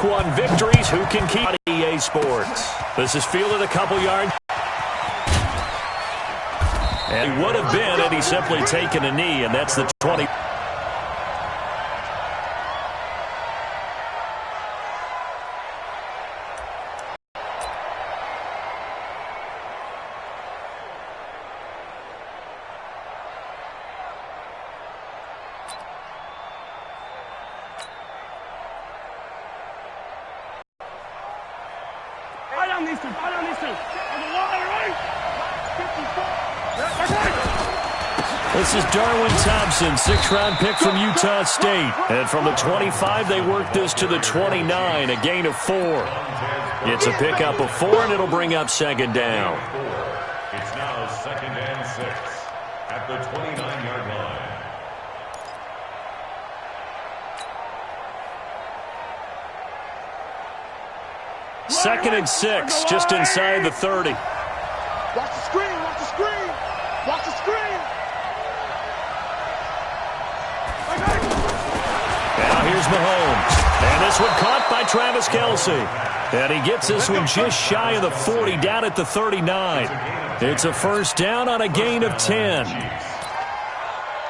Week 1 victories. Who can keep EA Sports? This is fielded a couple yards. And he would have been had he simply taken a knee, and that's the 20. This is Darwin Thompson, 6th-round pick from Utah State. And from the 25, they work this to the 29, a gain of 4. It's a pickup of 4, and it'll bring up 2nd down. It's now 2nd and 6 at the 29-yard line. Second and 6, just inside the 30. Watch the screen, watch the screen, watch the screen. Now here's Mahomes. And this one caught by Travis Kelce. And he gets this one just shy of the 40, down at the 39. It's a 1st down on a gain of 10.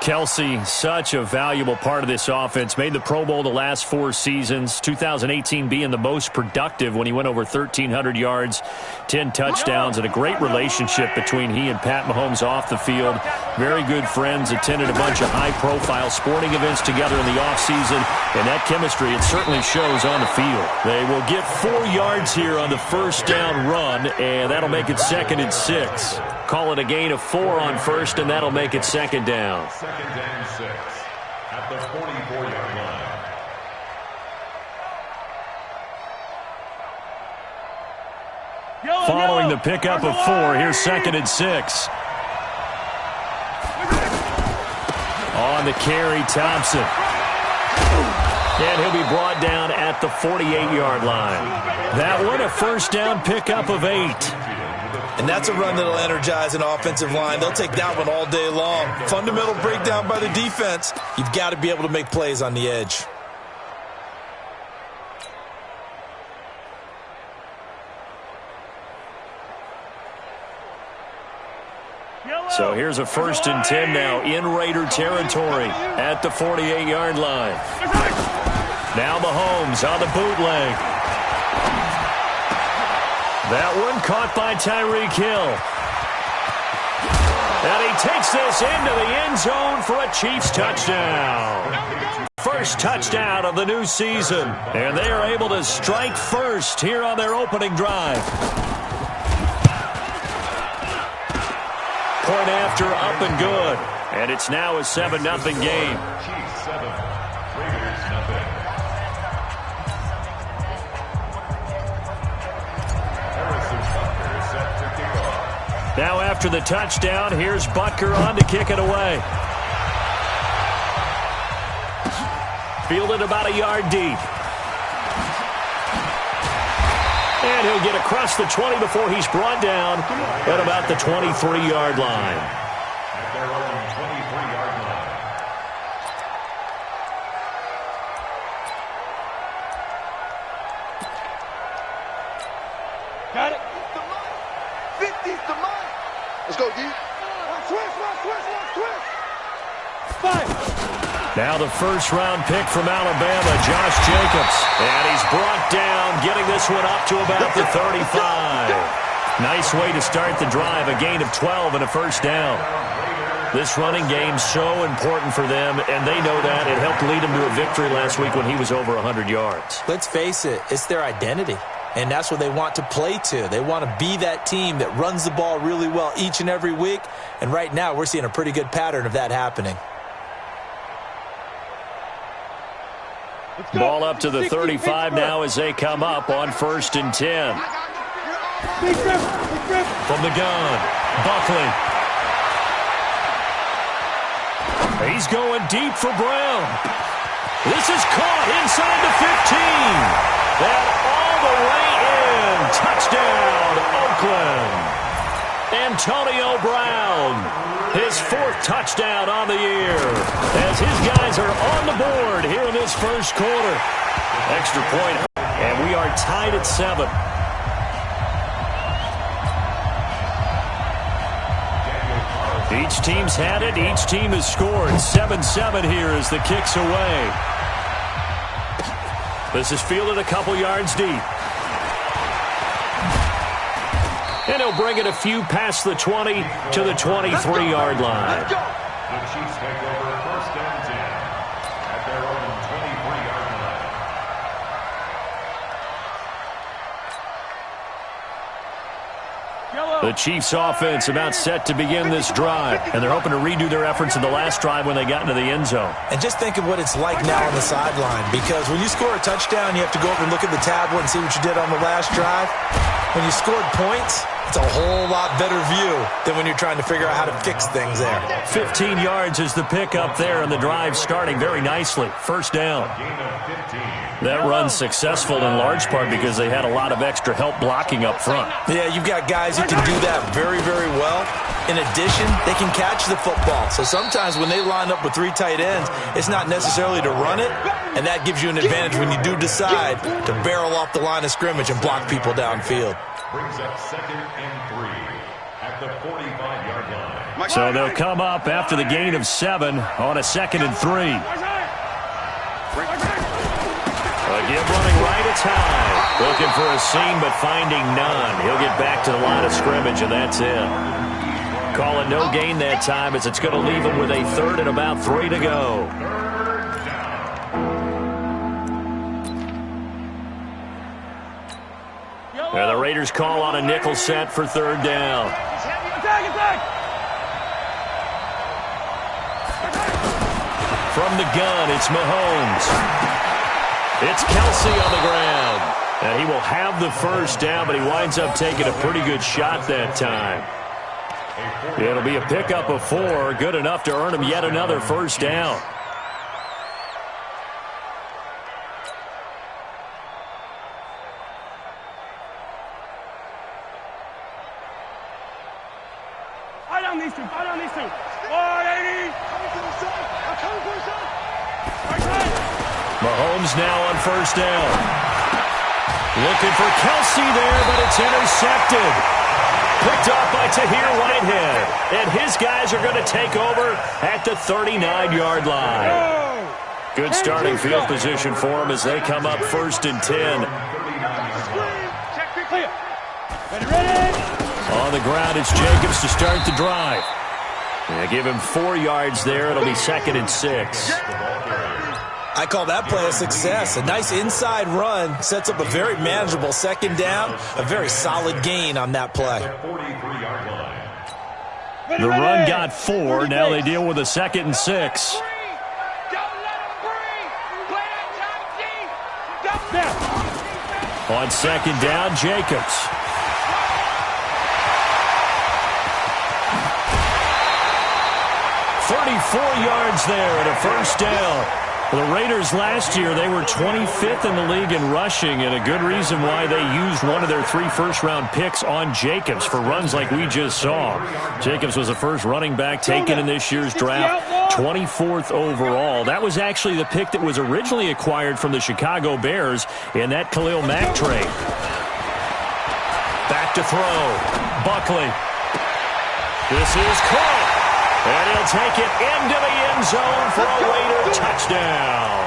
Kelce, such a valuable part of this offense. Made the Pro Bowl the last 4 seasons. 2018 being the most productive when he went over 1,300 yards, 10 touchdowns, and a great relationship between he and Pat Mahomes off the field. Very good friends. Attended a bunch of high-profile sporting events together in the offseason. And that chemistry, it certainly shows on the field. They will get 4 yards here on the 1st down run, and that'll make it 2nd and 6. Call it a gain of 4 on 1st, and that'll make it 2nd down. 2nd and 6 at the 44-yard line. Following the pickup of 4, here's 2nd and 6. On the carry, Thompson. And he'll be brought down at the 48-yard line. That one, a 1st down pickup of 8. And that's a run that'll energize an offensive line. They'll take that one all day long. Fundamental breakdown by the defense. You've got to be able to make plays on the edge. So here's a 1st and 10 now in Raider territory at the 48-yard line. Now Mahomes on the bootleg. That one caught by Tyreek Hill. And he takes this into the end zone for a Chiefs touchdown. First touchdown of the new season. And they are able to strike first here on their opening drive. Point after, up and good. And it's now a 7-0 game. Chiefs 7, Raiders nothing. Now after the touchdown, here's Butker on to kick it away. Fielded about a yard deep. And he'll get across the 20 before he's brought down at about the 23-yard line. At their own 23-yard line. Got it. 50's the money. Let's go, D. Twist. Now the 1st-round pick from Alabama, Josh Jacobs. And he's brought down, getting this one up to about the 35. Nice way to start the drive, a gain of 12 and a 1st down. This running game's so important for them, and they know that. It helped lead them to a victory last week when he was over 100 yards. Let's face it, it's their identity. And that's what they want to play to. They want to be that team that runs the ball really well each and every week. And right now, we're seeing a pretty good pattern of that happening. Ball up to the 35 now as they come up on 1st and 10. From the gun, Buckley. He's going deep for Brown. This is caught inside the 15. And all the way in. Touchdown, Oakland. Antonio Brown, his 4th touchdown on the year, as his guys are on the board here in this 1st quarter. Extra point, are tied at 7. Each team's had it. Each team has scored. 7-7 here as the kick's away. This is fielded a couple yards deep. And he'll bring it a few past the 20 to the 23-yard line. The Chiefs take over first and 10 at their own 23-yard line. The Chiefs offense about set to begin this drive, and they're hoping to redo their efforts in the last drive when they got into the end zone. And just think of what it's like now on the sideline, because when you score a touchdown, you have to go over and look at the tablet and see what you did on the last drive. When you scored points, it's a whole lot better view than when you're trying to figure out how to fix things there. 15 yards is the pickup there, and the drive starting very nicely. First down. That run's successful in large part because they had a lot of extra help blocking up front. Yeah, you've got guys who can do that very, very well. In addition, they can catch the football. So sometimes when they line up with 3 tight ends, it's not necessarily to run it, and that gives you an advantage when you do decide to barrel off the line of scrimmage and block people downfield. Brings up 2nd and 3 at the 45-yard line. So they'll come up after the gain of 7 on a 2nd and 3. Again, running right, it's high. Looking for a seam, but finding none. He'll get back to the line of scrimmage, and that's it. Call it no gain that time, as it's going to leave him with a 3rd and about 3 to go. And the Raiders call on a nickel set for 3rd down. From the gun, it's Mahomes. It's Kelsey on the ground. And he will have the first down, but he winds up taking a pretty good shot that time. It'll be a pickup of 4, good enough to earn him yet another first down. Fight on these two. 480. Mahomes now on first down. Looking for Kelsey there, but it's intercepted. Picked off by Tahir Whitehead. And his guys are going to take over at the 39-yard line. Good starting field position for them as they come up 1st and 10. On the ground, it's Jacobs to start the drive. They give him 4 yards there. It'll be 2nd and 6. I call that play a success. A nice inside run sets up a very manageable 2nd down. A very solid gain on that play. The run got 4. Now they deal with a 2nd and 6. On 2nd down, Jacobs. Yards there at a first down. The Raiders last year, they were 25th in the league in rushing, and a good reason why they used one of their 3 first-round picks on Jacobs for runs like we just saw. Jacobs was the first running back taken in this year's draft, 24th overall. That was actually the pick that was originally acquired from the Chicago Bears in that Khalil Mack trade. Back to throw. Buckley. This is caught. And he'll take it into the end zone for a Raider touchdown.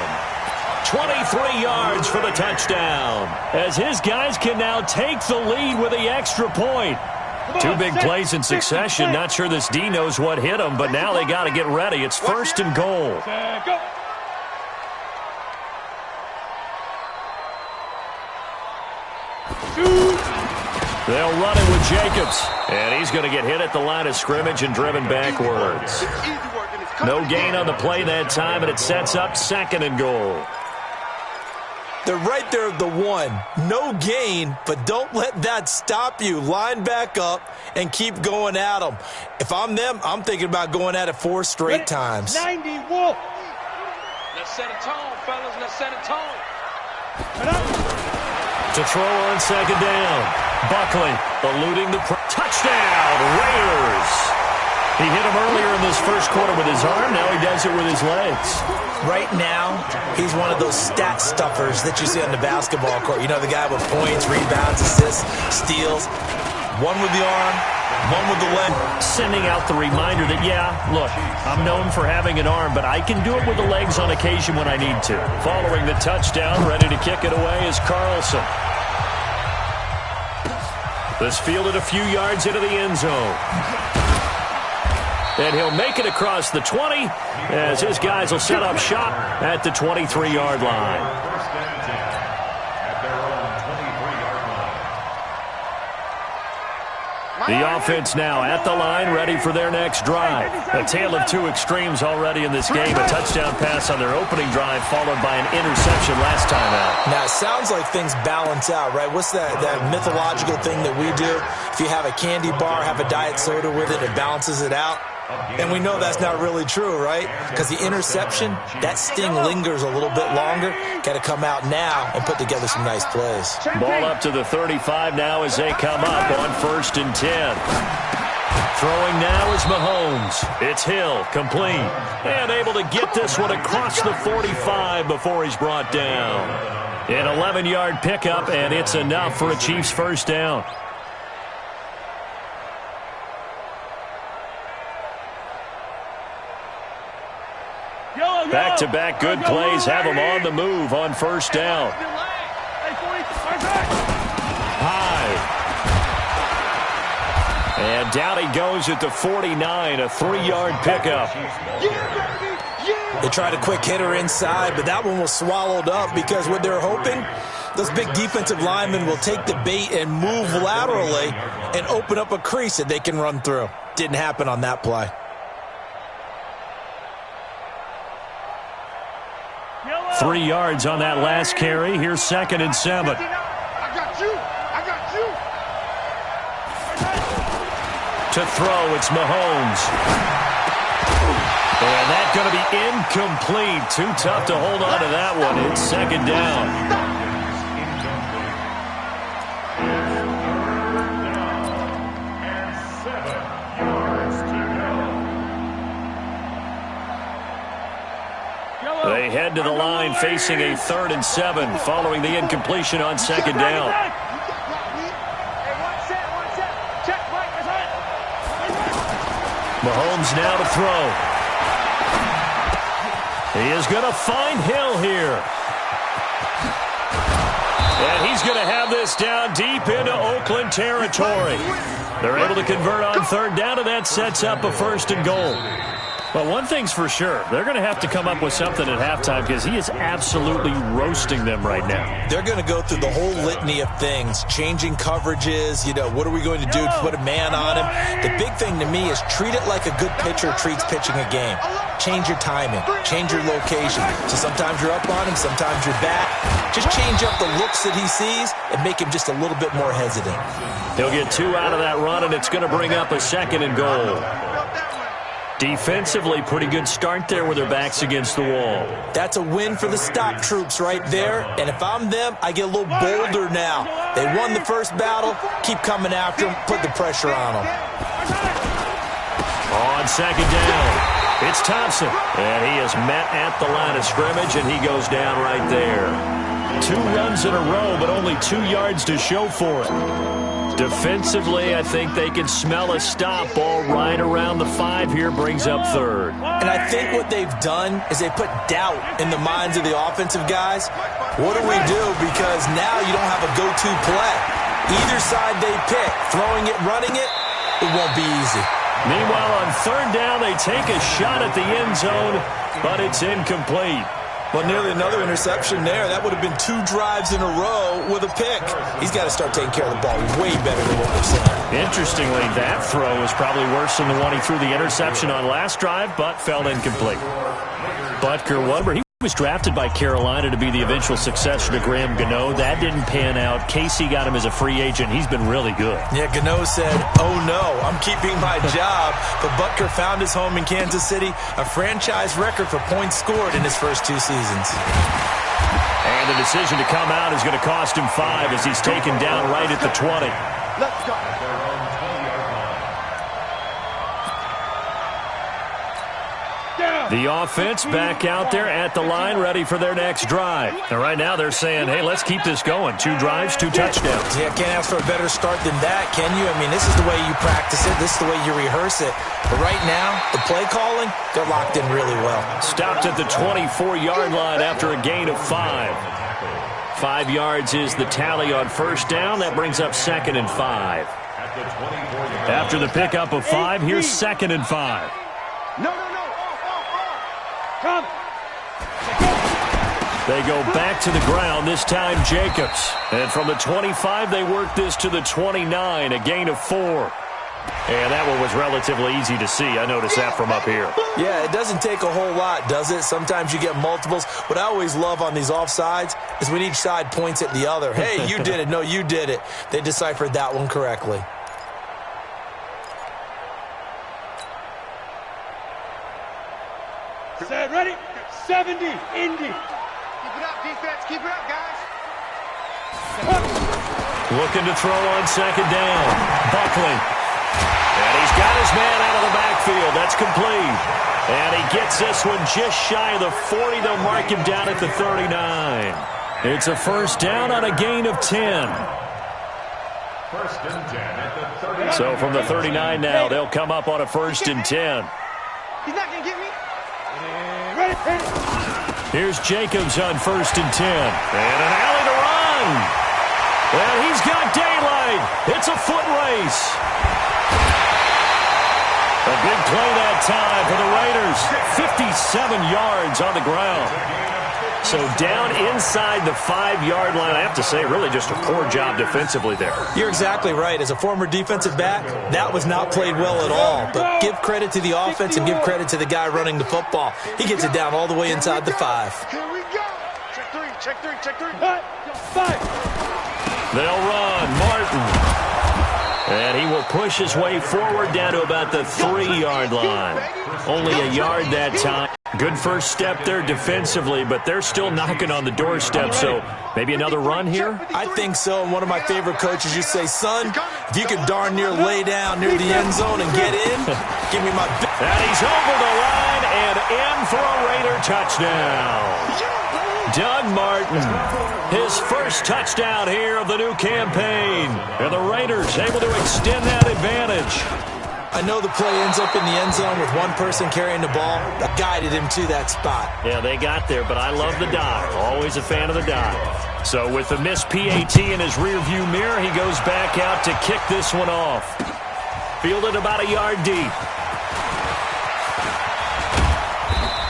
23 yards for the touchdown, as his guys can now take the lead with the extra point. 2 big plays in succession. Not sure this D knows what hit him, but now they got to get ready. It's 1st and goal. They'll run it with Jacobs. And he's going to get hit at the line of scrimmage and driven backwards. No gain on the play that time, and it sets up 2nd and goal. They're right there at the 1. No gain, but don't let that stop you. Line back up and keep going at them. If I'm them, I'm thinking about going at it 4 straight times. 90 Wolf. Let's set a tone, fellas. Let's set a tone. To throw on 2nd down. Buckley eluding the touchdown, Raiders. He hit him earlier in this first quarter with his arm. Now he does it with his legs. Right now, he's one of those stat stuffers that you see on the basketball court. You know, the guy with points, rebounds, assists, steals. One with the arm, one with the leg. Sending out the reminder that, yeah, look, I'm known for having an arm, but I can do it with the legs on occasion when I need to. Following the touchdown, ready to kick it away is Carlson. This fielded a few yards into the end zone. And he'll make it across the 20 as his guys will set up shop at the 23-yard line. First and 10 at their own 23-yard line. The offense now at the line, ready for their next drive. A tale of two extremes already in this game. A touchdown pass on their opening drive, followed by an interception last time out. Now, it sounds like things balance out, right? What's that mythological thing that we do? If you have a candy bar, have a diet soda with it, it balances it out. And we know that's not really true, right? Because the interception, that sting lingers a little bit longer. Got to come out now and put together some nice plays. Ball up to the 35 now as they come up on 1st and 10. Throwing now is Mahomes. It's Hill, complete. And able to get this one across the 45 before he's brought down. An 11-yard pickup, and it's enough for a Chiefs first down. Back-to-back good plays have him on the move on first down. High. And down he goes at the 49, a 3-yard pickup. They tried a quick hitter inside, but that one was swallowed up because what they're hoping, those big defensive linemen will take the bait and move laterally and open up a crease that they can run through. Didn't happen on that play. 3 yards on that last carry. Here's 2nd and 7. I got you. To throw, it's Mahomes. And that's going to be incomplete. Too tough to hold on to that one. It's 2nd down. They head to the line facing a 3rd and 7 following the incompletion on 2nd down. Mahomes now to throw. He is going to find Hill here. And he's going to have this down deep into Oakland territory. They're able to convert on 3rd down, and that sets up a 1st and goal. Well, one thing's for sure. They're going to have to come up with something at halftime because he is absolutely roasting them right now. They're going to go through the whole litany of things, changing coverages, what are we going to do to put a man on him? The big thing to me is treat it like a good pitcher treats pitching a game. Change your timing, change your location. So sometimes you're up on him, sometimes you're back. Just change up the looks that he sees and make him just a little bit more hesitant. He'll get 2 out of that run, and it's going to bring up a 2nd and goal. Defensively, pretty good start there with their backs against the wall. That's a win for the stop troops right there. And if I'm them, I get a little bolder now. They won the first battle. Keep coming after them. Put the pressure on them. On 2nd down, it's Thompson. And he is met at the line of scrimmage, and he goes down right there. 2 runs in a row, but only 2 yards to show for it. Defensively, I think they can smell a stop. Ball right around the 5 here, brings up 3rd. And I think what they've done is they put doubt in the minds of the offensive guys. What do we do? Because now you don't have a go-to play. Either side they pick, throwing it, running it, it won't be easy. Meanwhile, on 3rd down, they take a shot at the end zone, but it's incomplete. Well, nearly another interception there. That would have been 2 drives in a row with a pick. He's got to start taking care of the ball way better than what we're seeing. Interestingly, that throw was probably worse than the one he threw the interception on last drive, but fell incomplete. Butker won. He was drafted by Carolina to be the eventual successor to Graham Gano. That didn't pan out. Casey got him as a free agent. He's been really good. Yeah, Gano said, oh no, I'm keeping my job. But Butker found his home in Kansas City, a franchise record for points scored in his first 2 seasons. And the decision to come out is going to cost him 5 as he's taken down right at the 20. Let's go. The offense back out there at the line, ready for their next drive. And right now they're saying, hey, let's keep this going. 2 drives, 2 touchdowns. Yeah, can't ask for a better start than that, can you? I mean, this is the way you practice it. This is the way you rehearse it. But right now, the play calling, they're locked in really well. Stopped at the 24-yard line after a gain of 5. 5 yards is the tally on first down. That brings up 2nd and 5. After the pickup of 5, here's 2nd and 5. No. Come. They go back to the ground, this time Jacobs. And from the 25, they work this to the 29, a gain of 4. And that one was relatively easy to see. I noticed that from up here. Yeah, it doesn't take a whole lot, does it? Sometimes you get multiples. What I always love on these offsides is when each side points at the other. Hey, you did it. No, you did it. They deciphered that one correctly. Set, ready? 70, Indy. Keep it up, defense. Keep it up, guys. Looking to throw on 2nd down. Buckley. And he's got his man out of the backfield. That's complete. And he gets this one just shy of the 40. They'll mark him down at the 39. It's a first down on a gain of 10. First and 10 at the 39. So from the 39 now, they'll come up on a 1st and 10. He's not going to get me. Here's Jacobs on 1st and 10. And an alley to run. And he's got daylight. It's a foot race. A big play that time for the Raiders. 57 yards on the ground. So down inside the 5-yard line. I have to say, really just a poor job defensively there. You're exactly right. As a former defensive back, that was not played well at all. But give credit to the offense and give credit to the guy running the football. He gets it down all the way inside the 5. Here we go. Check 3, check 3, check 3. They'll run. Martin. And he will push his way forward down to about the 3-yard line. Only a yard that time. Good first step there defensively, but they're still knocking on the doorstep, so maybe another run here? I think so, and one of my favorite coaches used to say, son, if you could darn near lay down near the end zone and get in, give me my... And he's over the line and in for a Raider touchdown. Doug Martin, his first touchdown here of the new campaign. And the Raiders able to extend that advantage. I know the play ends up in the end zone with one person carrying the ball. I guided him to that spot. Yeah, they got there, but I love the dive. Always a fan of the dive. So with the missed PAT in his rearview mirror, he goes back out to kick this one off. Fielded about a yard deep.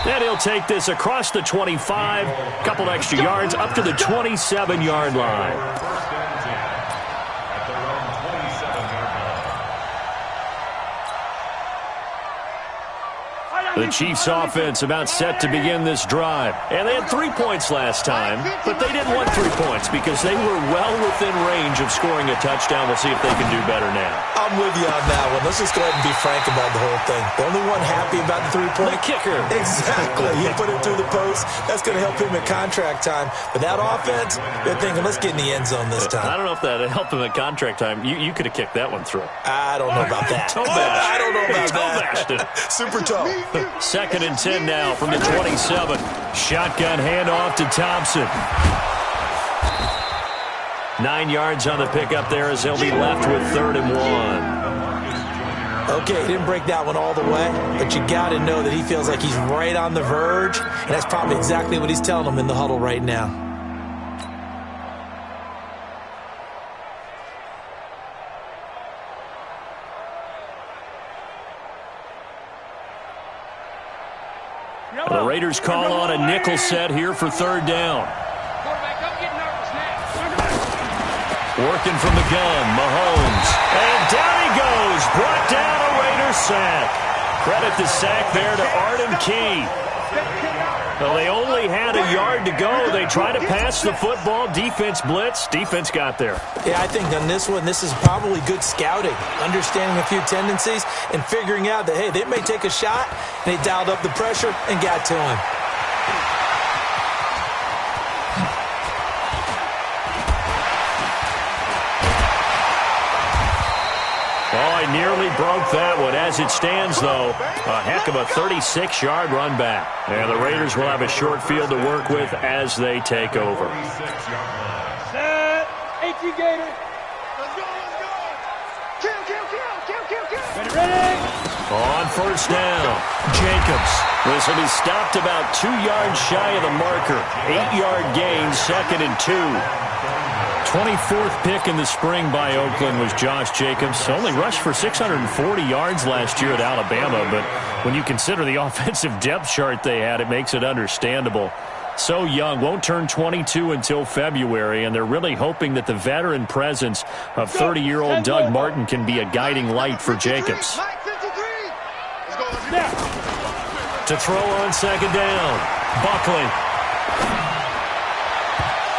Then he'll take this across the 25, couple extra yards, up to the 27-yard line. The Chiefs offense about set to begin this drive. And they had 3 points last time, but they didn't want 3 points because they were well within range of scoring a touchdown. We'll see if they can do better now. I'm with you on that one. Let's just go ahead and be frank about the whole thing. The only one happy about the 3-point... The kicker. Exactly. He put it through the post. That's going to help him at contract time. But that offense, they're thinking, let's get in the end zone this time. I don't know if that helped him at contract time. You could have kicked that one through. I don't know about that. I don't know about that. Super tough. 2nd and 10 now from the 27. Shotgun handoff to Thompson. 9 yards on the pickup there as he'll be left with 3rd and 1. Okay, he didn't break that one all the way, but you got to know that he feels like he's right on the verge, and that's probably exactly what he's telling them in the huddle right now. The Raiders call on a nickel set here for 3rd down. Working from the gun, Mahomes. And down he goes. Brought down a Raiders sack. Credit the sack there to Arden Key. Well, they only had a yard to go. They tried to pass the football. Defense blitz. Defense got there. Yeah, I think on this one, this is probably good scouting, understanding a few tendencies, and figuring out that, hey, they may take a shot, and they dialed up the pressure and got to him. Oh, he nearly broke that one. As it stands, though, a heck of a 36-yard run back. And the Raiders will have a short field to work with as they take over. Set. 18 Gator. Let's go, let's go. Kill. Ready. On first down, Jacobs. This will be stopped about 2 yards shy of the marker. 8-yard gain, 2nd and 2. 24th pick in the spring by Oakland was Josh Jacobs. Only rushed for 640 yards last year at Alabama, but when you consider the offensive depth chart they had, it makes it understandable. So young, won't turn 22 until February, and they're really hoping that the veteran presence of 30-year-old Doug Martin can be a guiding light for Jacobs. To throw on second down, Buckley.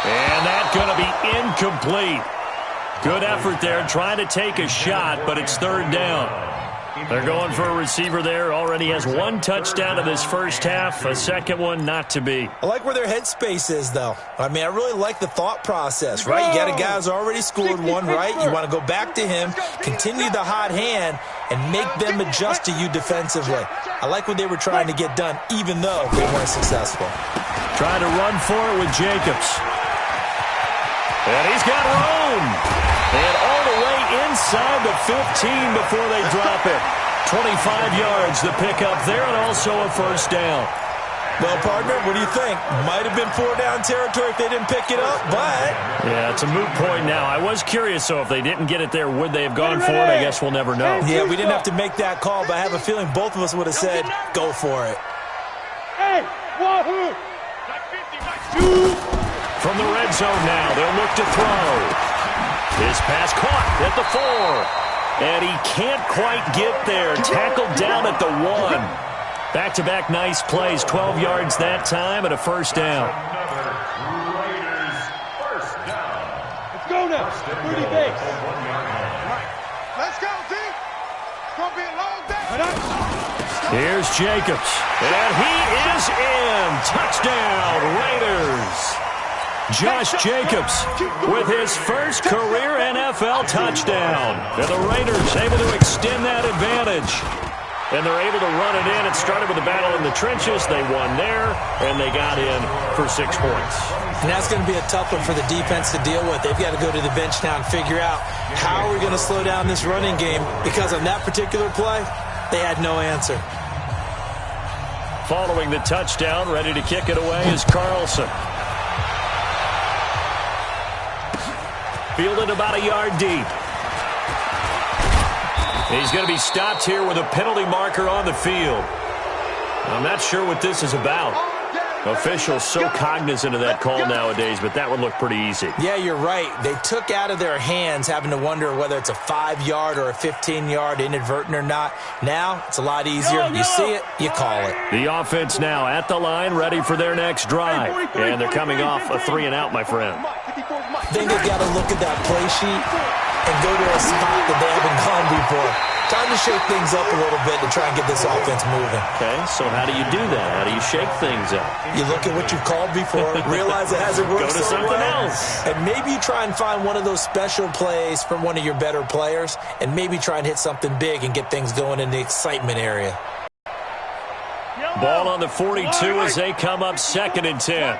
And that's going to be incomplete. Good effort there, trying to take a shot, but it's third down. They're going for a receiver there. Already has 1 touchdown in this first half. A second one not to be. I like where their headspace is, though. I mean, I really like the thought process, right? You got a guy who's already scored one, right? You want to go back to him, continue the hot hand, and make them adjust to you defensively. I like what they were trying to get done, even though they weren't successful. Trying to run for it with Jacobs. And he's got room. And all the way inside the 15 before they drop it. 25 yards the pickup there, and also a first down. Well, partner, what do you think? Might have been 4-down territory if they didn't pick it up, but... Yeah, it's a moot point now. I was curious, so if they didn't get it there, would they have gone for it? I guess we'll never know. Yeah, we didn't have to make that call, but I have a feeling both of us would have said, go for it. Hey, wahoo! From the red zone now, they'll look to throw. His pass caught at the 4. And he can't quite get there. Tackled down at the 1. Back-to-back nice plays. 12 yards that time and a first down. Let's go now. 30 base. Let's go, team. It's going to be a long day. Here's Jacobs. And he is in. Touchdown, Raiders. Josh Jacobs with his first career NFL touchdown. And the Raiders able to extend that advantage. And they're able to run it in. It started with a battle in the trenches. They won there, and they got in for 6 points. And that's going to be a tough one for the defense to deal with. They've got to go to the bench now and figure out how are we going to slow down this running game, because on that particular play, they had no answer. Following the touchdown, ready to kick it away is Carlson. Fielded about a yard deep. He's going to be stopped here with a penalty marker on the field. I'm not sure what this is about. Officials so cognizant of that call nowadays, but that would look pretty easy. Yeah, you're right. They took out of their hands having to wonder whether it's a 5-yard or a 15-yard inadvertent or not. Now, it's a lot easier. You see it, you call it. The offense now at the line, ready for their next drive. And they're coming off a 3-and-out, my friend. I think they've got to look at that play sheet and go to a spot that they haven't gone before. Time to shake things up a little bit to try and get this offense moving. Okay, so how do you do that? How do you shake things up? You look at what you've called before, realize it hasn't worked Go to so something well, else. and maybe you try and find one of those special plays from one of your better players, and maybe try and hit something big and get things going in the excitement area. Ball on the 42 as they come up 2nd and 10.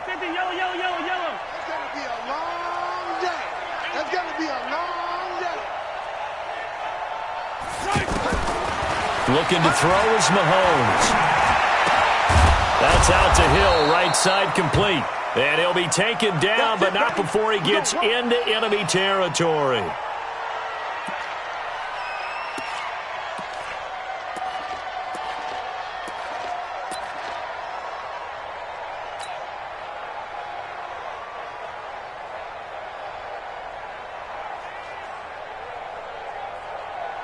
Looking to throw is Mahomes. That's out to Hill, right side complete. And he'll be taken down, but not before he gets into enemy territory.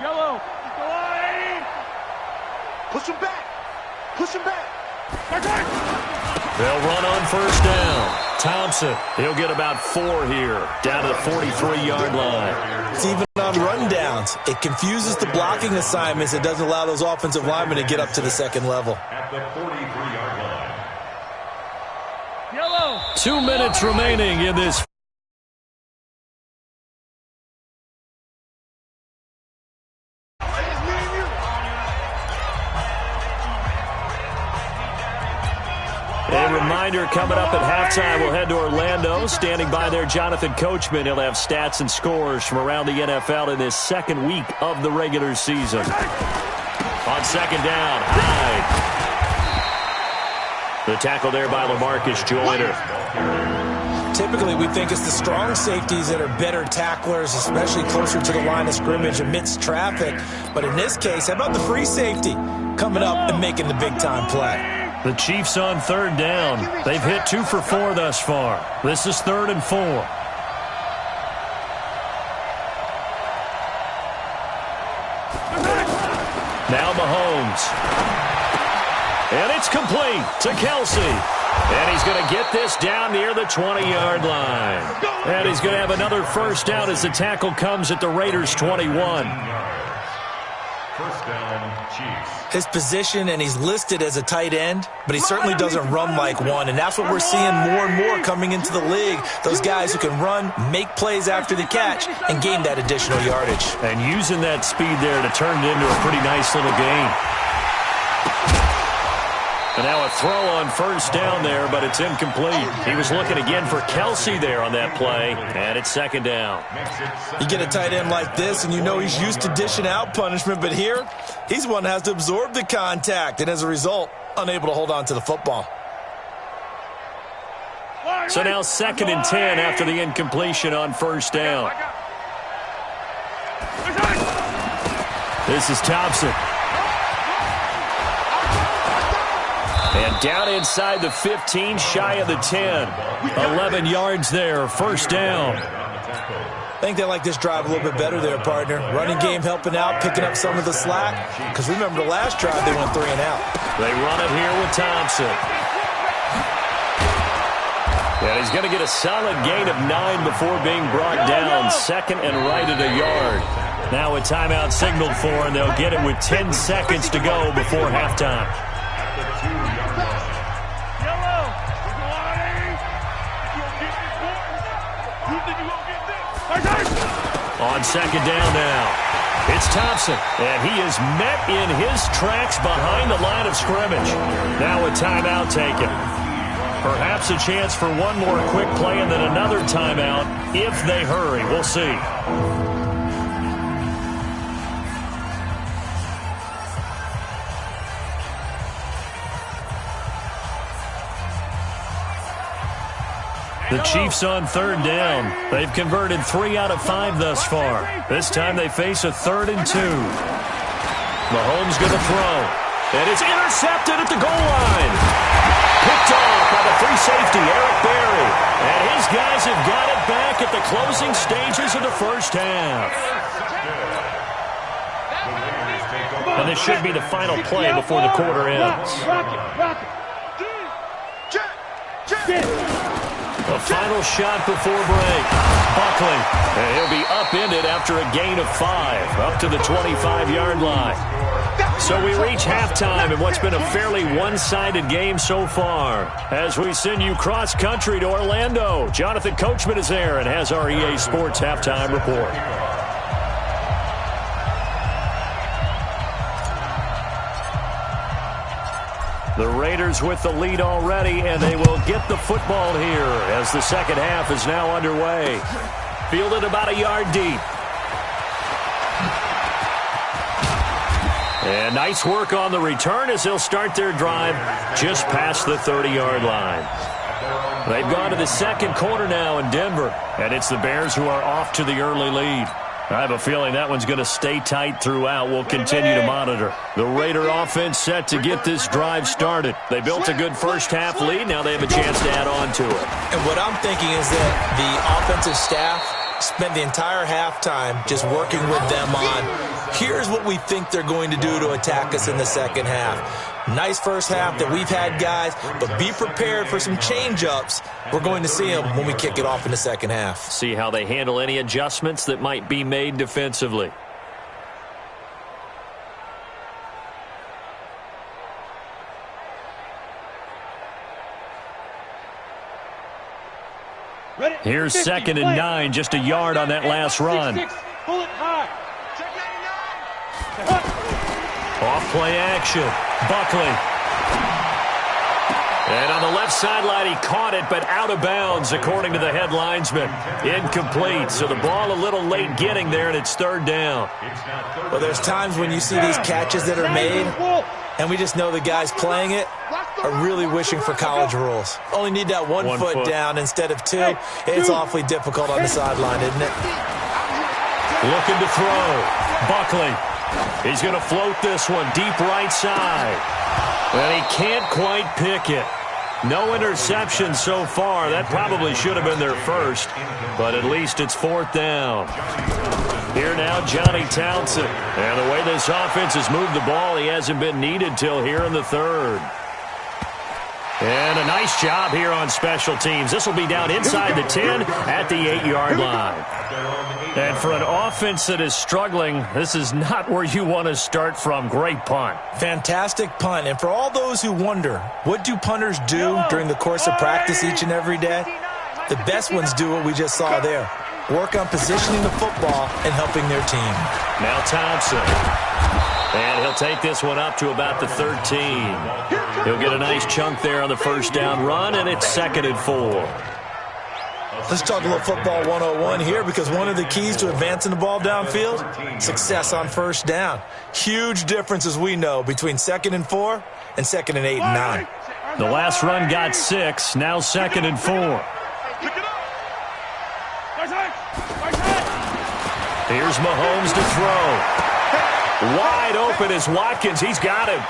Yellow. Push him back. Push him back. They'll run on first down. Thompson, he'll get about 4 here, down to the 43-yard line. It's even on rundowns. It confuses the blocking assignments. It doesn't allow those offensive linemen to get up to the second level. At the 43-yard line. Yellow. 2 minutes remaining in this reminder, coming up at halftime, we'll head to Orlando. Standing by there, Jonathan Coachman. He'll have stats and scores from around the NFL in this second week of the regular season. On second down, Hyde. The tackle there by LaMarcus Joyner. Typically, we think it's the strong safeties that are better tacklers, especially closer to the line of scrimmage amidst traffic. But in this case, how about the free safety coming up and making the big-time play? The Chiefs on third down. They've hit 2 for 4 thus far. This is 3rd and 4. Now Mahomes. And it's complete to Kelsey. And he's going to get this down near the 20-yard line. And he's going to have another first down as the tackle comes at the Raiders' 21. First down, Chiefs. His position, and he's listed as a tight end, but he certainly doesn't run like one, and that's what we're seeing more and more coming into the league. Those guys who can run, make plays after the catch, and gain that additional yardage. And using that speed there to turn it into a pretty nice little gain. And now a throw on first down there, but it's incomplete. He was looking again for Kelsey there on that play, and it's second down. You get a tight end like this, and you know he's used to dishing out punishment, but here, he's one that has to absorb the contact, and as a result, unable to hold on to the football. So now 2nd and 10 after the incompletion on first down. This is Thompson. And down inside the 15, shy of the 10. 11 yards there, first down. I think they like this drive a little bit better there, partner. Running game helping out, picking up some of the slack. Because remember the last drive, they went 3 and out. They run it here with Thompson. And he's going to get a solid gain of 9 before being brought down. 2nd and right at a yard. Now a timeout signaled for, and they'll get it with 10 seconds to go before halftime. On second down now, it's Thompson, and he is met in his tracks behind the line of scrimmage. Now a timeout taken. Perhaps a chance for one more quick play and then another timeout if they hurry. We'll see. The Chiefs on third down. They've converted 3 out of 5 thus far. This time they face a 3rd and 2. Mahomes going to throw. And it's intercepted at the goal line. Picked off by the free safety, Eric Berry. And his guys have got it back at the closing stages of the first half. And this should be the final play before the quarter ends. The final shot before break. Buckley. And he'll be upended after a gain of 5, up to the 25-yard line. So we reach halftime in what's been a fairly one-sided game so far. As we send you cross-country to Orlando, Jonathan Coachman is there and has our EA Sports halftime report. The Raiders with the lead already, and they will get the football here as the second half is now underway. Fielded about a yard deep. And nice work on the return as they'll start their drive just past the 30-yard line. They've gone to the second quarter now in Denver, and it's the Bears who are off to the early lead. I have a feeling that one's going to stay tight throughout. We'll continue to monitor. The Raider offense set to get this drive started. They built a good first-half lead. Now they have a chance to add on to it. And what I'm thinking is that the offensive staff spent the entire halftime just working with them on, here's what we think they're going to do to attack us in the second half. Nice first half that we've had, guys, but be prepared for some change-ups. We're going to see them when we kick it off in the second half. See how they handle any adjustments that might be made defensively. Here's 2nd and 9, just a yard on that last run. Off play action. Buckley. And on the left sideline, he caught it, but out of bounds, according to the head linesman. Incomplete, so the ball a little late getting there, and it's third down. Well, there's times when you see these catches that are made, and we just know the guys playing it are really wishing for college rules. Only need that one foot down instead of two. It's awfully difficult on the sideline, isn't it? Looking to throw. Buckley. He's going to float this one deep right side. And he can't quite pick it. No interception so far. That probably should have been their first, but at least it's fourth down. Here now, Johnny Townsend. And the way this offense has moved the ball, he hasn't been needed till here in the third. And a nice job here on special teams. This will be down inside the 10 at the 8-yard line. And for an offense that is struggling, this is not where you want to start from. Great punt. Fantastic punt. And for all those who wonder, what do punters do during the course of practice each and every day? The best ones do what we just saw there. Work on positioning the football and helping their team. Now Thompson. And he'll take this one up to about the 13. He'll get a nice chunk there on the first down run, and it's 2nd and 4. Let's talk a little football 101 here, because one of the keys to advancing the ball downfield, success on first down. Huge difference, as we know, between 2nd and 4 and 2nd and 8 and 9. The last run got 6, now 2nd and 4. Here's Mahomes to throw. Wide open is Watkins. He's got him.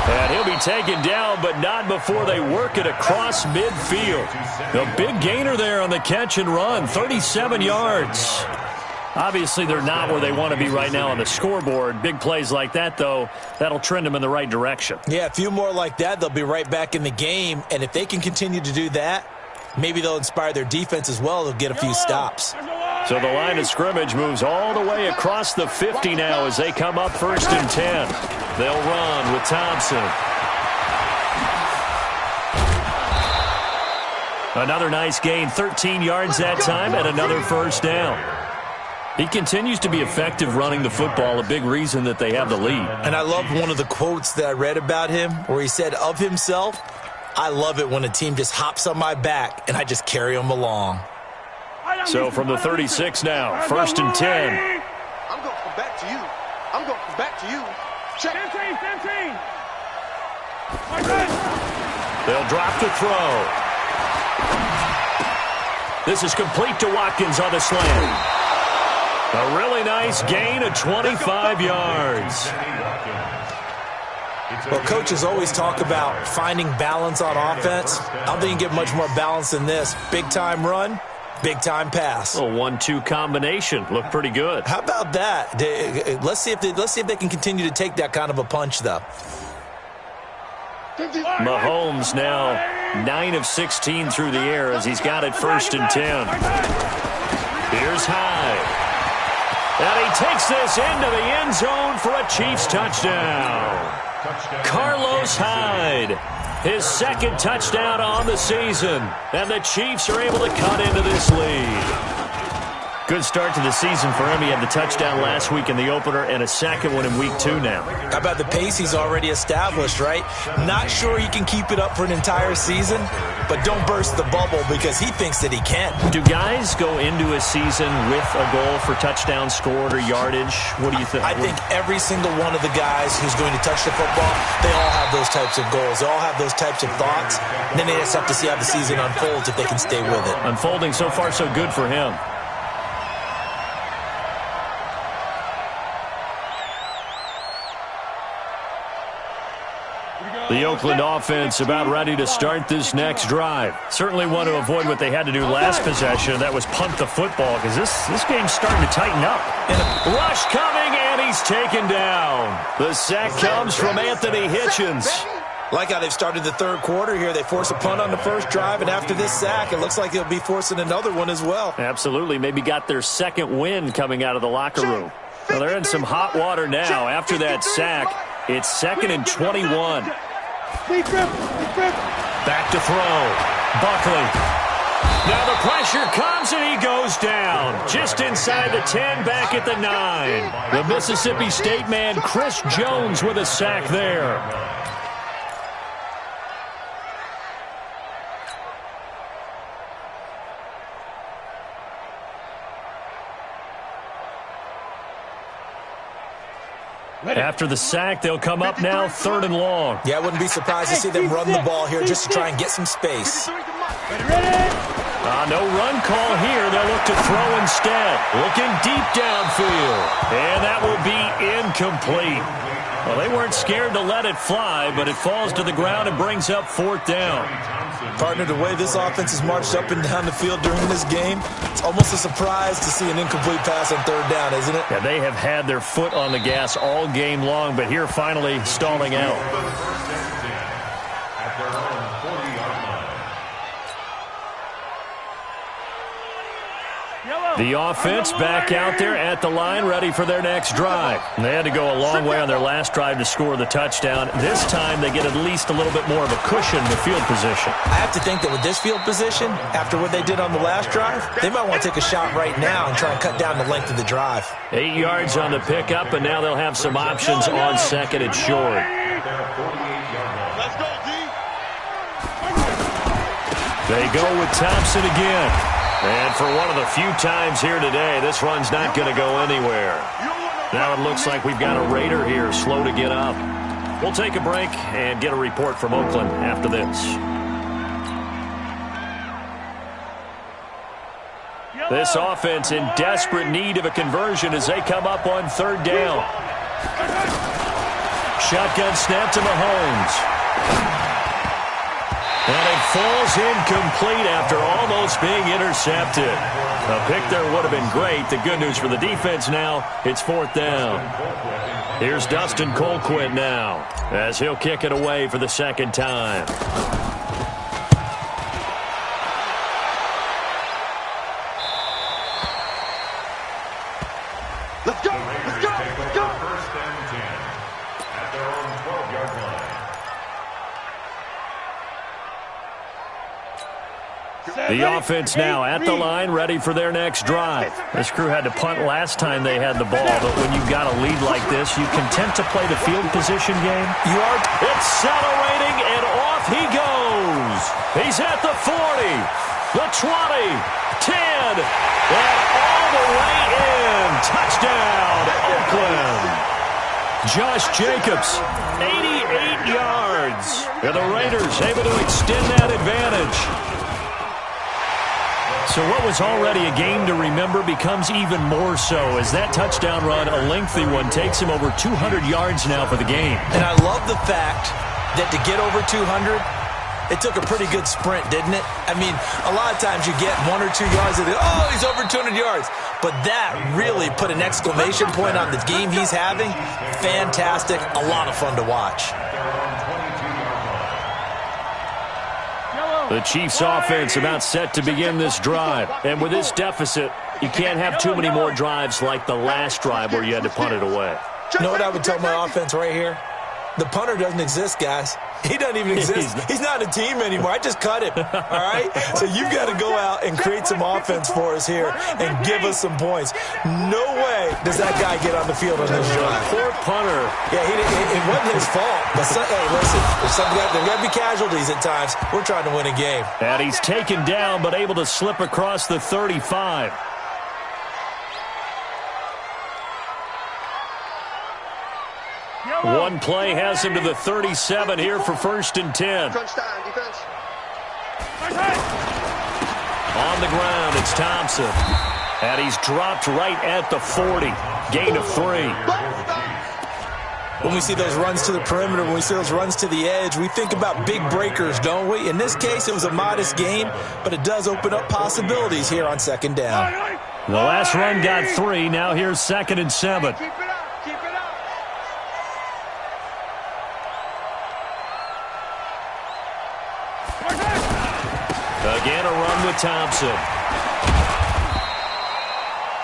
And he'll be taken down, but not before they work it across midfield. A big gainer there on the catch and run, 37 yards. Obviously, they're not where they want to be right now on the scoreboard. Big plays like that, though, that'll trend them in the right direction. Yeah, a few more like that, they'll be right back in the game. And if they can continue to do that, maybe they'll inspire their defense as well. They'll get a few stops. So the line of scrimmage moves all the way across the 50 now as they come up 1st and 10. They'll run with Thompson. Another nice gain, 13 yards that time, and another first down. He continues to be effective running the football, a big reason that they have the lead. And I love one of the quotes that I read about him where he said of himself, "I love it when a team just hops on my back and I just carry them along." So from the 36 now, 1st and 10. I'm going to come back to you. I'm going to come back to you. Check. 10. They'll drop to throw. This is complete to Watkins on the slant. A really nice gain of 25 yards. Well, coaches always talk about finding balance on offense. I don't think you get much more balance than this. Big-time run, big-time pass. A 1-2 combination. Looked pretty good. How about that? Let's see if they can continue to take that kind of a punch, though. Mahomes now 9 of 16 through the air as he's got it 1st and 10. Here's Hyde. And he takes this into the end zone for a Chiefs touchdown. Carlos Hyde, his 2nd touchdown on the season. And the Chiefs are able to cut into this lead. Good start to the season for him. He had the touchdown last week in the opener and a 2nd one in week 2 now. How about the pace he's already established, right? Not sure he can keep it up for an entire season, but don't burst the bubble because he thinks that he can. Do guys go into a season with a goal for touchdowns scored or yardage? What do you think? I think every single one of the guys who's going to touch the football, they all have those types of goals. They all have those types of thoughts. And then they just have to see how the season unfolds if they can stay with it. Unfolding so far so good for him. The Oakland offense about ready to start this next drive. Certainly want to avoid what they had to do last possession. That was punt the football because this game's starting to tighten up. Rush coming, and he's taken down. The sack comes from Anthony Hitchens. Like how they've started the third quarter here. They force a punt on the first drive, and after this sack, it looks like they'll be forcing another one as well. Absolutely. Maybe got their 2nd win coming out of the locker room. Well, they're in some hot water now. After that sack, it's 2nd and 21. Back to throw. Buckley. Now the pressure comes and he goes down. Just inside the 10, back at the 9. The Mississippi State man, Chris Jones, with a sack there. After the sack, they'll come up now 3rd and long. Yeah, I wouldn't be surprised to see them run the ball here just to try and get some space. No run call here. They'll look to throw instead. Looking deep downfield. And that will be incomplete. Well, they weren't scared to let it fly, but it falls to the ground and brings up 4th down. Partner, the way this offense has marched up and down the field during this game, it's almost a surprise to see an incomplete pass on 3rd down, isn't it? Yeah, they have had their foot on the gas all game long, but here finally stalling out. At their own 40-yard line. The offense back out there at the line, ready for their next drive. They had to go a long way on their last drive to score the touchdown. This time they get at least a little bit more of a cushion with field position. I have to think that with this field position, after what they did on the last drive, they might want to take a shot right now and try and cut down the length of the drive. 8 yards on the pickup, and now they'll have some options on 2nd and short. Let's go, D. They go with Thompson again. And for one of the few times here today, this run's not going to go anywhere. Now it looks like we've got a Raider here, slow to get up. We'll take a break and get a report from Oakland after this. This offense in desperate need of a conversion as they come up on 3rd down. Shotgun snap to Mahomes. And it falls incomplete after almost being intercepted. A pick there would have been great. The good news for the defense now, it's 4th down. Here's Dustin Colquitt now as he'll kick it away for the 2nd time. Let's go. Let's go. Let's go. 1st and 10 at their own 12-yard line. The offense now at the line, ready for their next drive. This crew had to punt last time they had the ball, but when you've got a lead like this, you content to play the field position game? You are Accelerating, and off he goes. He's at the 40, the 20, 10, and all the way in. Touchdown, Oakland. Josh Jacobs, 88 yards. And the Raiders able to extend that advantage. So what was already a game to remember becomes even more so as that touchdown run, a lengthy one, takes him over 200 yards now for the game. And I love the fact that to get over 200, it took a pretty good sprint, didn't it? I mean, a lot of times you get 1 or 2 yards and oh, he's over 200 yards. But that really put an exclamation point on the game he's having. Fantastic. A lot of fun to watch. The Chiefs offense about set to begin this drive. And with this deficit, you can't have too many more drives like the last drive where you had to punt it away. You know what I would tell my offense right here? The punter doesn't exist, guys. He doesn't even exist. He's not a team anymore. I just cut him, all right? So you've got to go out and create some offense for us here and give us some points. No way does that guy get on the field on this drive. Poor punter. Yeah, it wasn't his fault. But, hey, listen, there's got to be casualties at times. We're trying to win a game. And he's taken down but able to slip across the 35. One play has him to the 37 here for 1st and 10. Crunch time, defense. On the ground, it's Thompson. And he's dropped right at the 40. Gain of 3. When we see those runs to the perimeter, when we see those runs to the edge, we think about big breakers, don't we? In this case, it was a modest gain, but it does open up possibilities here on 2nd down. The last run got 3. Now here's 2nd and 7. Keep it up. Keep it up. Again, a run with Thompson.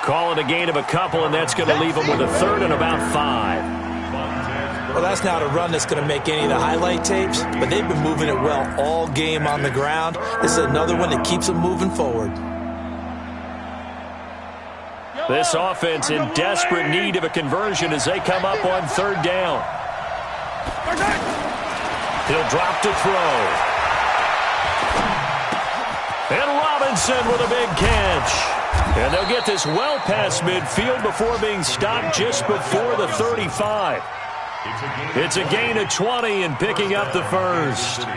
Call it a gain of a couple, and that's going to leave him with a 3rd and about 5. Well, that's not a run that's going to make any of the highlight tapes, but they've been moving it well all game on the ground. This is another one that keeps them moving forward. This offense in desperate need of a conversion as they come up on 3rd down. He'll drop to throw. And Robinson with a big catch. And they'll get this well past midfield before being stopped just before the 35. It's a gain of 20 and picking up the first.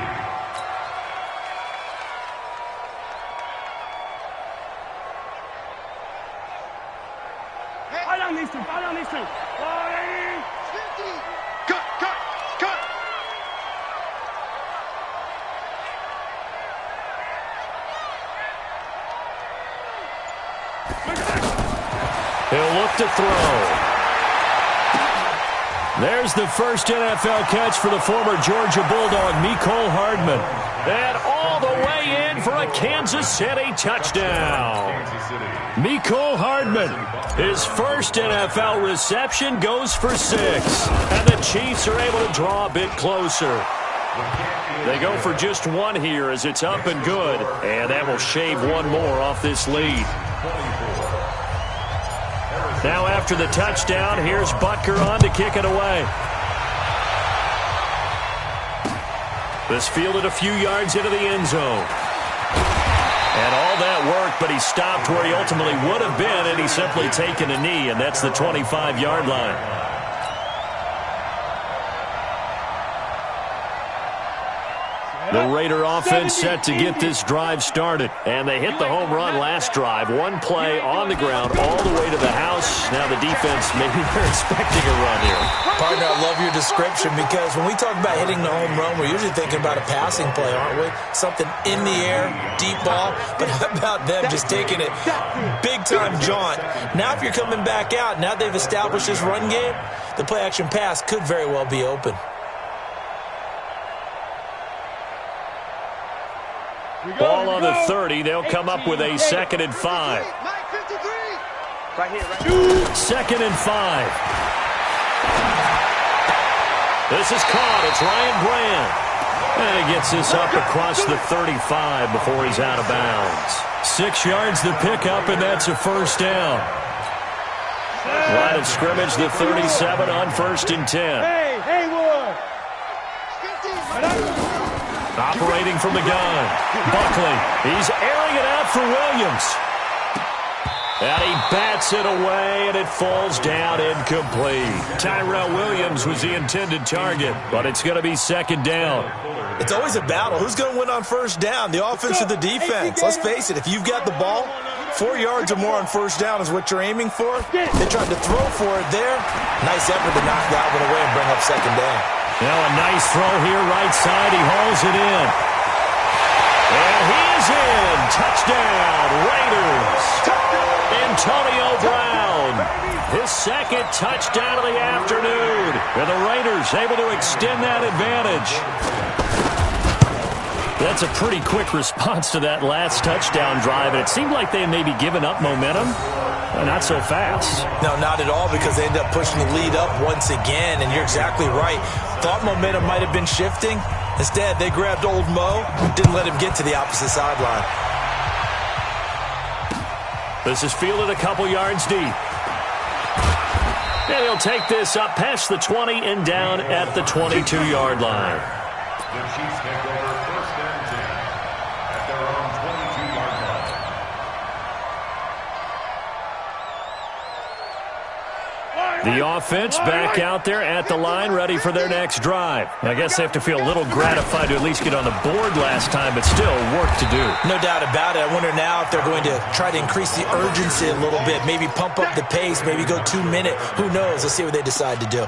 He'll look to throw. There's the first NFL catch for the former Georgia Bulldog, Mecole Hardman. And all the way in for a Kansas City touchdown. Mecole Hardman, his first NFL reception, goes for 6. And the Chiefs are able to draw a bit closer. They go for just 1 here as it's up and good. And that will shave 1 more off this lead. Now after the touchdown, here's Butker on to kick it away. This fielded a few yards into the end zone. And all that worked, but he stopped where he ultimately would have been, and he's simply taken a knee, and that's the 25-yard line. The Raider offense set to get this drive started. And they hit the home run last drive. 1 play on the ground all the way to the house. Now the defense, maybe they're expecting a run here. Partner, I love your description because when we talk about hitting the home run, we're usually thinking about a passing play, aren't we? Something in the air, deep ball. But how about them just taking it big-time jaunt? Now if you're coming back out, now they've established this run game, the play-action pass could very well be open. Ball on the 30. They'll come up with a 2nd and 5. Second and 5. This is caught. It's Ryan Grant. And he gets this up across the 35 before he's out of bounds. 6 yards the pickup, and that's a first down. Line of scrimmage, the 37 on 1st and 10. Operating from the gun. Buckley. He's airing it out for Williams. And he bats it away, and it falls down incomplete. Tyrell Williams was the intended target, but it's going to be 2nd down. It's always a battle. Who's going to win on 1st down, the offense or the defense? Let's face it, if you've got the ball, 4 yards or more on 1st down is what you're aiming for. They tried to throw for it there. Nice effort to knock that one away and bring up 2nd down. Now a nice throw here, right side. He hauls it in. And he's in. Touchdown, Raiders. Antonio Brown, his 2nd touchdown of the afternoon. And the Raiders able to extend that advantage. That's a pretty quick response to that last touchdown drive, and it seemed like they had maybe given up momentum. Not so fast. No, not at all, because they ended up pushing the lead up once again, and you're exactly right. Thought momentum might have been shifting. Instead, they grabbed old Mo, didn't let him get to the opposite sideline. This is fielded a couple yards deep. And he'll take this up past the 20 and down at the 22-yard line. The Chiefs take over 1st and 10 at their own 22-yard line. The offense back out there at the line, ready for their next drive. I guess they have to feel a little gratified to at least get on the board last time, but still work to do. No doubt about it. I wonder now if they're going to try to increase the urgency a little bit, maybe pump up the pace, maybe go 2-minute. Who knows? Let's see what they decide to do.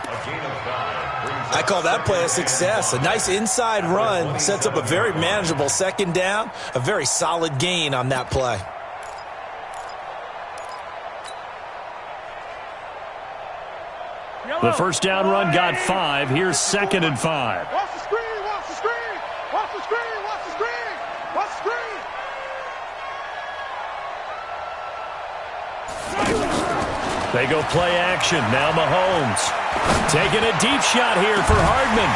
I call that play a success. A nice inside run sets up a very manageable 2nd down, a very solid gain on that play. The 1st down run got 5. Here's 2nd and 5. Watch the screen, watch the screen, watch the screen, watch the screen, watch the screen. They go play action. Now Mahomes taking a deep shot here for Hardman.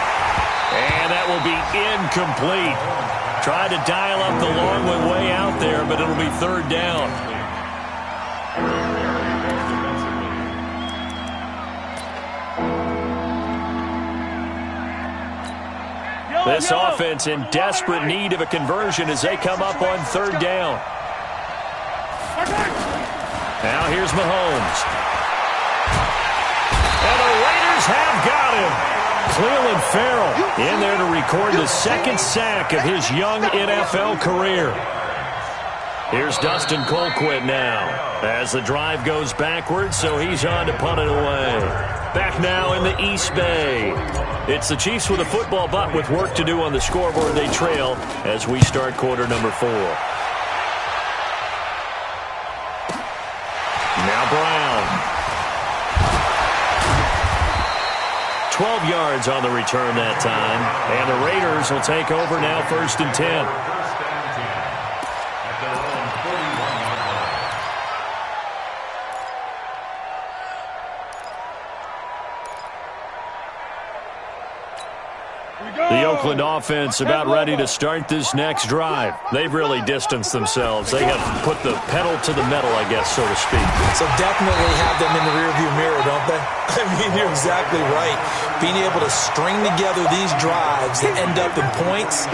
And that will be incomplete. Tried to dial up the long one way out there, but it'll be 3rd down. This offense in desperate need of a conversion as they come up on 3rd down. Now here's Mahomes. And the Raiders have got him. Cleveland Farrell in there to record the second sack of his young NFL career. Here's Dustin Colquitt now as the drive goes backwards, so he's on to punt it away. Back now in the East Bay. It's the Chiefs with a football, but with work to do on the scoreboard. They trail as we start quarter number 4. Now Brown. 12 yards on the return that time. And the Raiders will take over now, 1st and 10. The Oakland offense about ready to start this next drive. They've really distanced themselves. They have put the pedal to the metal, I guess, so to speak. So definitely have them in the rearview mirror, don't they? I mean, you're exactly right. Being able to string together these drives that end up in points,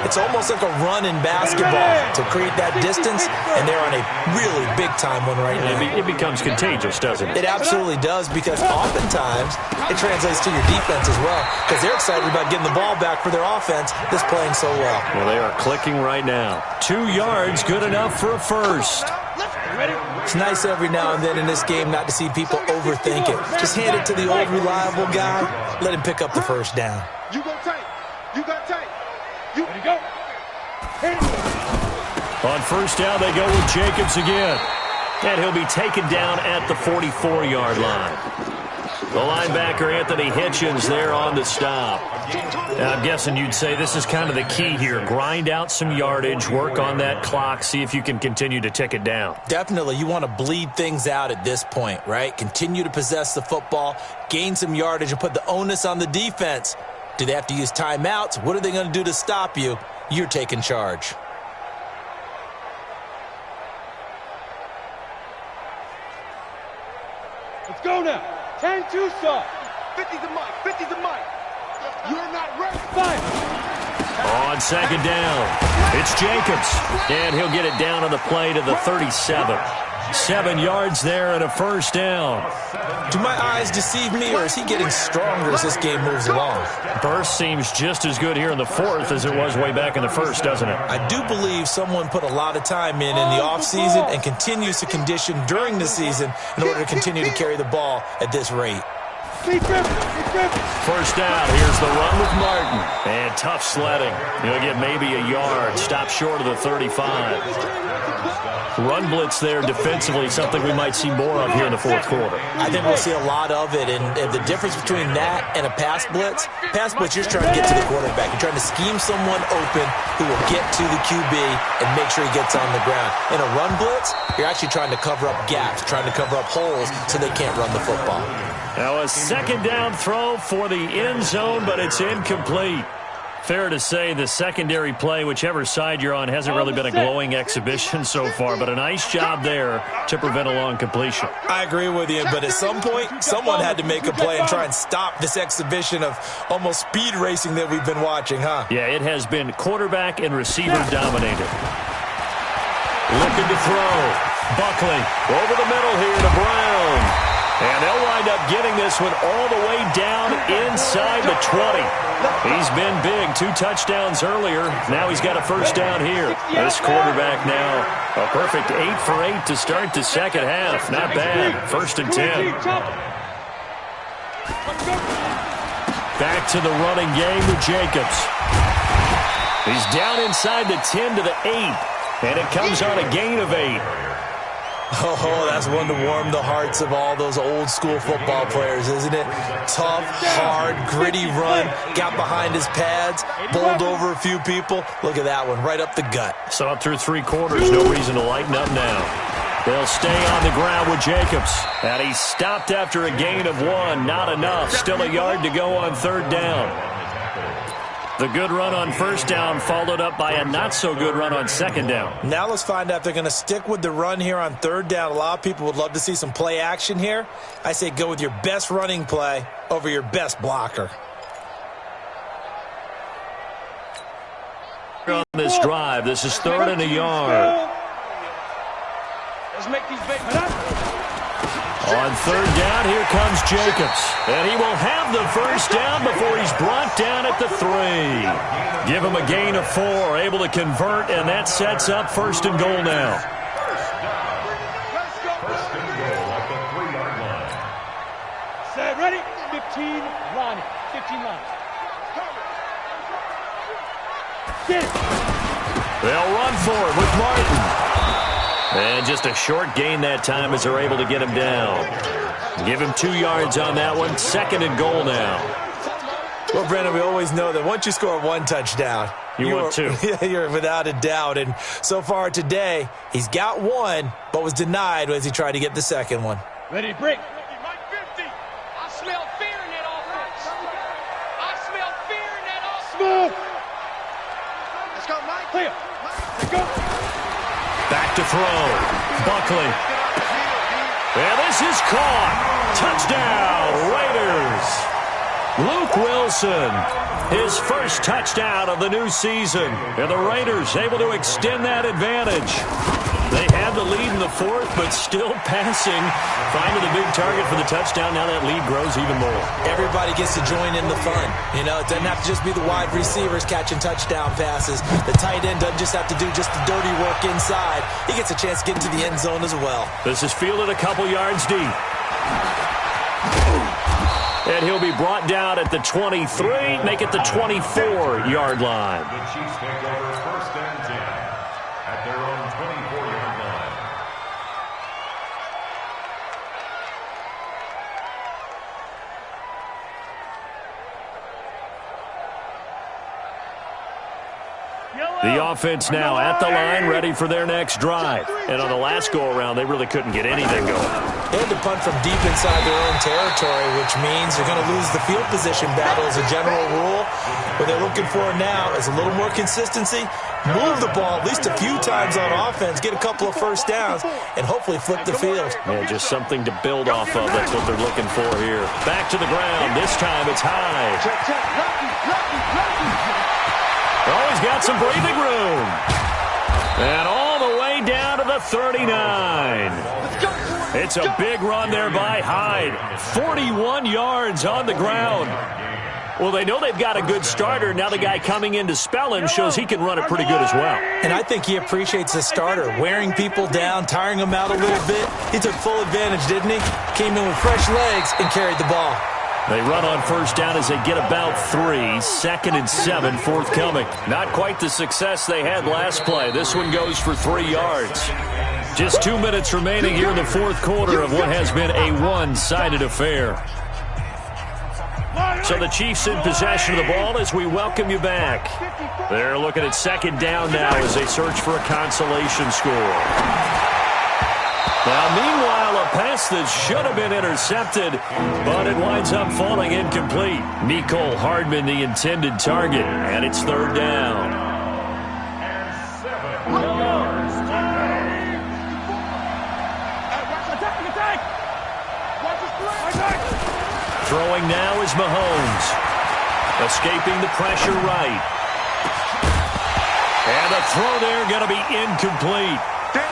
it's almost like a run in basketball to create that distance, and they're on a really big-time one right now. It becomes contagious, doesn't it? It absolutely does, because oftentimes it translates to your defense as well, because they're excited about getting the ball back for their offense that's playing so well. Well, they are clicking right now. 2 yards, good enough for a first. It's nice every now and then in this game not to see people overthink it. Just hand it to the old reliable guy. Let him pick up the first down. You go tight. You got tight. You go. On first down, they go with Jacobs again. And he'll be taken down at the 44-yard line. The linebacker, Anthony Hitchens, there on the stop. Now, I'm guessing you'd say this is kind of the key here. Grind out some yardage, work on that clock, see if you can continue to tick it down. Definitely. You want to bleed things out at this point, right? Continue to possess the football, gain some yardage, and put the onus on the defense. Do they have to use timeouts? What are they going to do to stop you? You're taking charge. Let's go now. 10-2 stop. 50's the mic. 50's the mic. You're not ready. Fire. On second down, it's Jacobs. And he'll get it down on the play to the 37. 7 yards there and a first down. Do my eyes deceive me, or is he getting stronger as this game moves along? Burst seems just as good here in the 4th as it was way back in the 1st, doesn't it? I do believe someone put a lot of time in the offseason and continues to condition during the season in order to continue to carry the ball at this rate. First down, here's the run with Martin. And tough sledding. He'll get maybe a yard, stop short of the 35. Run blitz there defensively, something we might see more of here in the 4th quarter. I think we'll see a lot of it, and the difference between that and a pass blitz, you're just trying to get to the quarterback. You're trying to scheme someone open who will get to the QB and make sure he gets on the ground. In a run blitz, you're actually trying to cover up gaps, trying to cover up holes so they can't run the football. Now a second down throw for the end zone, but it's incomplete. Fair to say the secondary play, whichever side you're on, hasn't really been a glowing exhibition so far, but a nice job there to prevent a long completion. I agree with you, but at some point, someone had to make a play and try and stop this exhibition of almost speed racing that we've been watching, huh? Yeah, it has been quarterback and receiver dominated. Looking to throw. Buckley over the middle here to Brown. And they'll wind up getting this one all the way down inside the 20. He's been big. 2 touchdowns earlier. Now he's got a first down here. This quarterback now a perfect 8 for 8 to start the second half. Not bad. 1st and 10. Back to the running game with Jacobs. He's down inside the 10 to the 8. And it comes on a gain of 8. Oh, that's one to warm the hearts of all those old school football players, isn't it? Tough, hard, gritty run, got behind his pads, bowled over a few people. Look at that one, right up the gut. So up through 3 quarters, no reason to lighten up now. They'll stay on the ground with Jacobs. And he stopped after a gain of 1. Not enough. Still a yard to go on 3rd down. The good run on first down followed up by a not-so-good run on 2nd down. Now let's find out if they're going to stick with the run here on 3rd down. A lot of people would love to see some play action here. I say go with your best running play over your best blocker. On this drive, this is 3rd and a yard. Let's make these babies. On third down, here comes Jacobs. And he will have the first down before he's brought down at the 3. Give him a gain of 4, able to convert, and that sets up first and goal now. First and goal at the 3-yard line. Set, ready? 15, line. 15 line. Get it. They'll run for it with Martin. And just a short gain that time as they're able to get him down. Give him 2 yards on that one. Second and goal now. Well, Brandon, we always know that once you score 1 touchdown, want 2. You're without a doubt. And so far today, he's got 1, but was denied as he tried to get the second one. Ready, break. I smell fear in that offense. I smell fear in that offense. Smooth. Let's go, Mike. Clear. Let's go. Back to throw. Buckley. And this is caught. Touchdown, Raiders. Luke Wilson, his first touchdown of the new season. And the Raiders able to extend that advantage. They had the lead in the 4th, but still passing. Finding the big target for the touchdown. Now that lead grows even more. Everybody gets to join in the fun. You know, it doesn't have to just be the wide receivers catching touchdown passes. The tight end doesn't just have to do just the dirty work inside. He gets a chance to get into the end zone as well. This is fielded a couple yards deep. And he'll be brought down at the 23, make it the 24-yard line. The Chiefs take over first and 10 at their own 24-yard line. The offense now at the line, ready for their next drive. And on the last go-around, they really couldn't get anything going. They had to punt from deep inside their own territory, which means they're going to lose the field position battle as a general rule. What they're looking for now is a little more consistency, move the ball at least a few times on offense, get a couple of first downs, and hopefully flip the field. Yeah, just something to build off of. That's what they're looking for here. Back to the ground. This time it's high. Oh, he's got some breathing room. And all the way down to the 39. It's a big run there by Hyde. 41 yards on the ground. Well, they know they've got a good starter. Now the guy coming in to spell him shows he can run it pretty good as well. And I think he appreciates the starter, wearing people down, tiring them out a little bit. He took full advantage, didn't he? Came in with fresh legs and carried the ball. They run on first down as they get about 3. Second and 7 forthcoming. Not quite the success they had last play. This one goes for 3 yards. Just 2 minutes remaining here in the 4th quarter of what has been a one-sided affair. So the Chiefs in possession of the ball as we welcome you back. They're looking at second down now as they search for a consolation score. Now, meanwhile, a pass that should have been intercepted, but it winds up falling incomplete. Nicole Hardman, the intended target, and it's third down. And 7 yards to Throwing now is Mahomes. Escaping the pressure right. And the throw there going to be incomplete.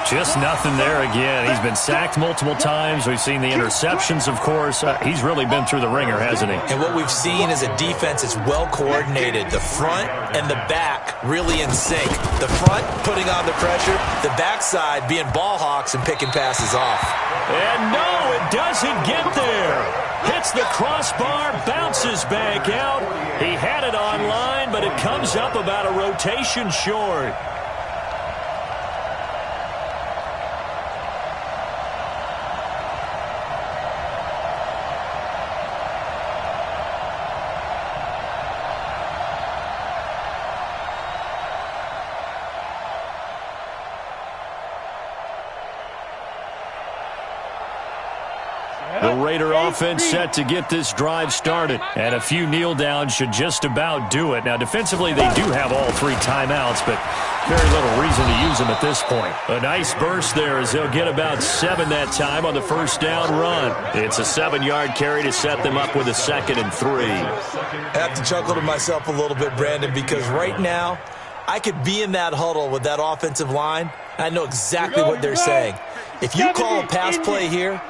Just nothing there again. He's been sacked multiple times. We've seen the interceptions, of course. He's really been through the ringer, hasn't he? And what we've seen is a defense that's well coordinated. The front and the back really in sync. The front putting on the pressure. The backside being ball hawks and picking passes off. And no, it doesn't get there. Hits the crossbar, bounces back out. He had it online, but it comes up about a rotation short. The Raider offense set to get this drive started. And a few kneel downs should just about do it. Now, defensively, they do have all 3 timeouts, but very little reason to use them at this point. A nice burst there as they'll get about 7 that time on the first down run. It's a 7-yard carry to set them up with a 2nd and 3. I have to chuckle to myself a little bit, Brandon, because right now, I could be in that huddle with that offensive line. I know exactly what they're saying. If you call a pass play here,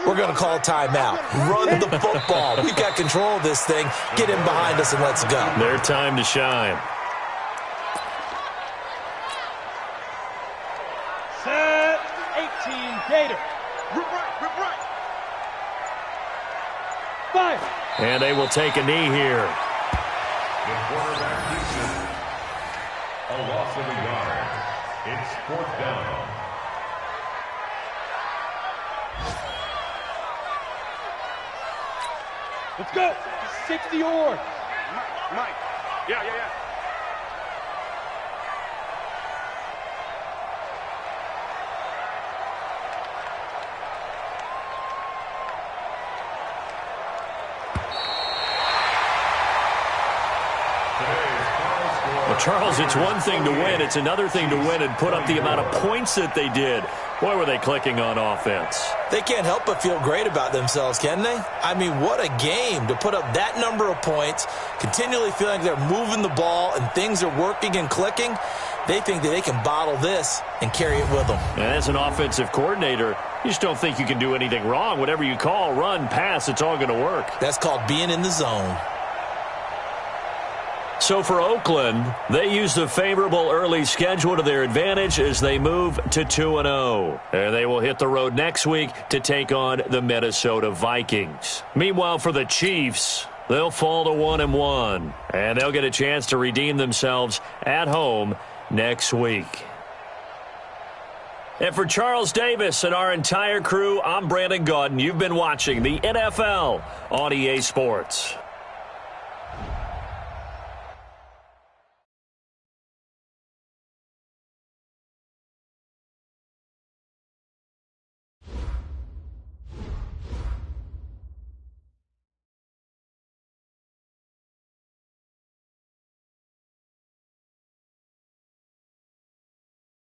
we're going to call a timeout. Run the football. We've got control of this thing. Get in behind us and let's go. Their time to shine. Set 18 Gator. Rip right. Fire. And they will take a knee here. The quarterback keeps it. A loss of a yard. It's 4th down. Let's go. 60 yards. Mike. Yeah. Well, Charles, it's one thing to win. It's another thing to win and put up the amount of points that they did. Boy, were they clicking on offense. They can't help but feel great about themselves, can they? I mean, what a game to put up that number of points, continually feeling like they're moving the ball and things are working and clicking. They think that they can bottle this and carry it with them. And as an offensive coordinator, you just don't think you can do anything wrong. Whatever you call, run, pass, it's all going to work. That's called being in the zone. So for Oakland, they use the favorable early schedule to their advantage as they move to 2-0. And they will hit the road next week to take on the Minnesota Vikings. Meanwhile, for the Chiefs, they'll fall to 1-1. And they'll get a chance to redeem themselves at home next week. And for Charles Davis and our entire crew, I'm Brandon Gaudin. You've been watching the NFL on EA Sports.